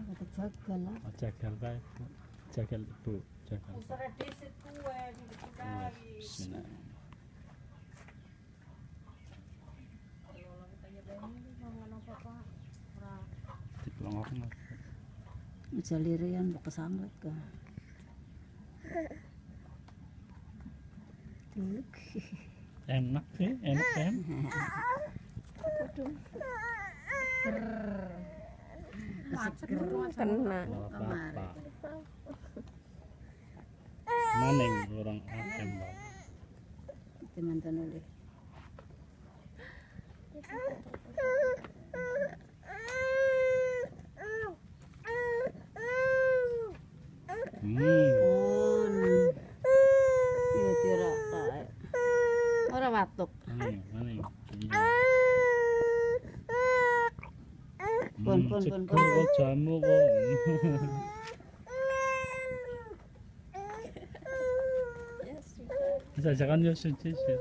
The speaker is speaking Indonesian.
Ada jagal lah. Oh, jagal bae, Bu. Jagal Ibu, jagal. Usara desit kuwe di dikudari. Bismillah. Kalau kita nyobain ini ngomong apa-apa. Ora. Dipelongokno. Jalirian buka sanglet ka. Enak sih, enak kan? Kena. Apa-apa. Maning orang akem, Pak. Itu mantan oleh. Pun. Iya tira kae. Ora watuk. Maning. Pun. Kok jamu kok. Bisa jangan yo suci sih.